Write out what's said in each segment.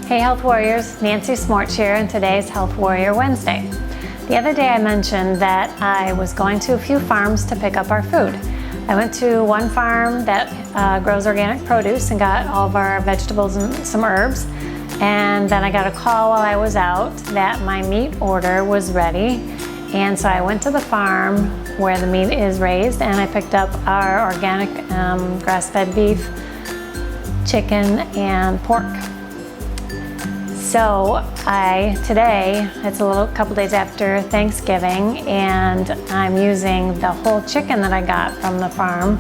Hey Health Warriors, Nancy Smorch here, and today's Health Warrior Wednesday. The other day I mentioned that I was going to a few farms to pick up our food. I went to one farm that grows organic produce and got all of our vegetables and some herbs. And then I got a call while I was out that my meat order was ready. And so I went to the farm where the meat is raised and I picked up our organic grass-fed beef, chicken, and pork. So today, it's a couple days after Thanksgiving, and I'm using the whole chicken that I got from the farm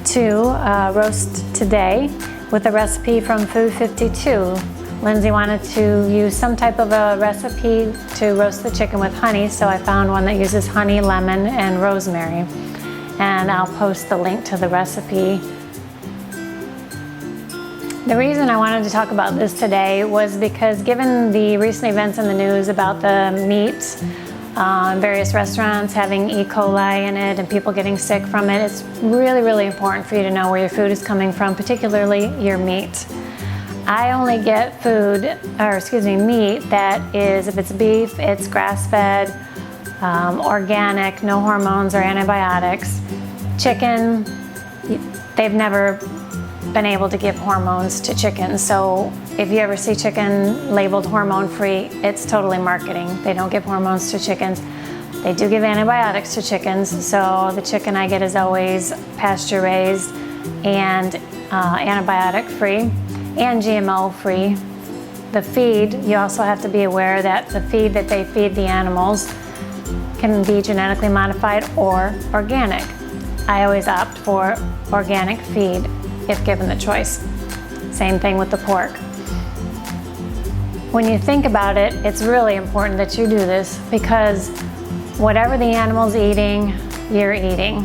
to roast today with a recipe from Food 52. Lindsay wanted to use some type of a recipe to roast the chicken with honey, so I found one that uses honey, lemon, and rosemary. And I'll post the link to the recipe. The reason I wanted to talk about this today was because given the recent events in the news about the meat, various restaurants having E. coli in it and people getting sick from it, it's really, really important for you to know where your food is coming from, particularly your meat. I only get meat that is, if it's beef, it's grass-fed, organic, no hormones or antibiotics. Chicken, they've never been able to give hormones to chicken. So if you ever see chicken labeled hormone-free, it's totally marketing. They don't give hormones to chickens. They do give antibiotics to chickens. So the chicken I get is always pasture-raised and antibiotic-free and GMO-free. The feed, you also have to be aware that the feed that they feed the animals can be genetically modified or organic. I always opt for organic feed if given the choice. Same thing with the pork. When you think about it, it's really important that you do this because whatever the animal's eating, you're eating.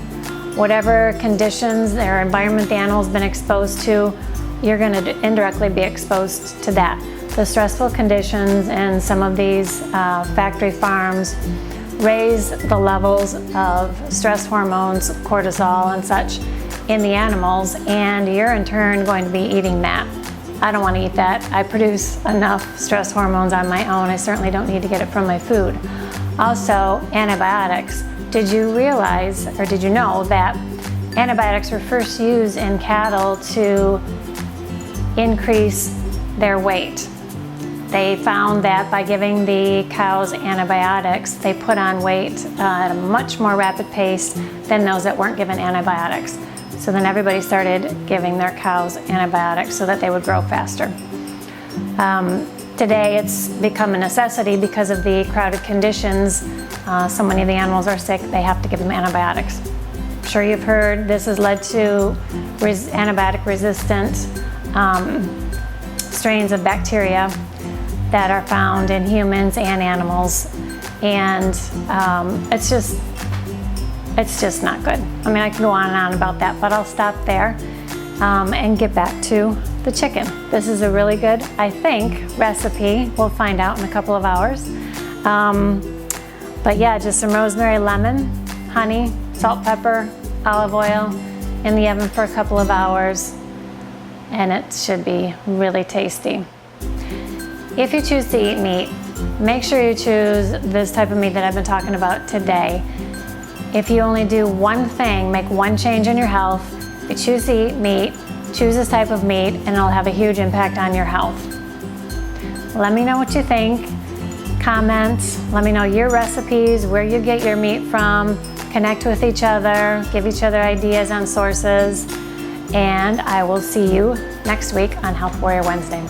Whatever conditions or environment the animal's been exposed to, you're going to indirectly be exposed to that. The stressful conditions in some of these factory farms raise the levels of stress hormones, cortisol and such in the animals, and you're in turn going to be eating that. I don't want to eat that. I produce enough stress hormones on my own. I certainly don't need to get it from my food. Also, antibiotics. Did you realize, or did you know, that antibiotics were first used in cattle to increase their weight? They found that by giving the cows antibiotics, they put on weight at a much more rapid pace than those that weren't given antibiotics. So then everybody started giving their cows antibiotics so that they would grow faster. Today it's become a necessity because of the crowded conditions. So many of the animals are sick, they have to give them antibiotics. I'm sure you've heard this has led to antibiotic resistant strains of bacteria that are found in humans and animals. And it's just not good. I mean, I can go on and on about that, but I'll stop there and get back to the chicken. This is a really good, I think, recipe. We'll find out in a couple of hours. But yeah, just some rosemary, lemon, honey, salt, pepper, olive oil in the oven for a couple of hours, and it should be really tasty. If you choose to eat meat, make sure you choose this type of meat that I've been talking about today. If you only do one thing, make one change in your health, if you choose to eat meat, choose this type of meat and it'll have a huge impact on your health. Let me know what you think. Comment, let me know your recipes, where you get your meat from, connect with each other, give each other ideas on sources, and I will see you next week on Health Warrior Wednesday.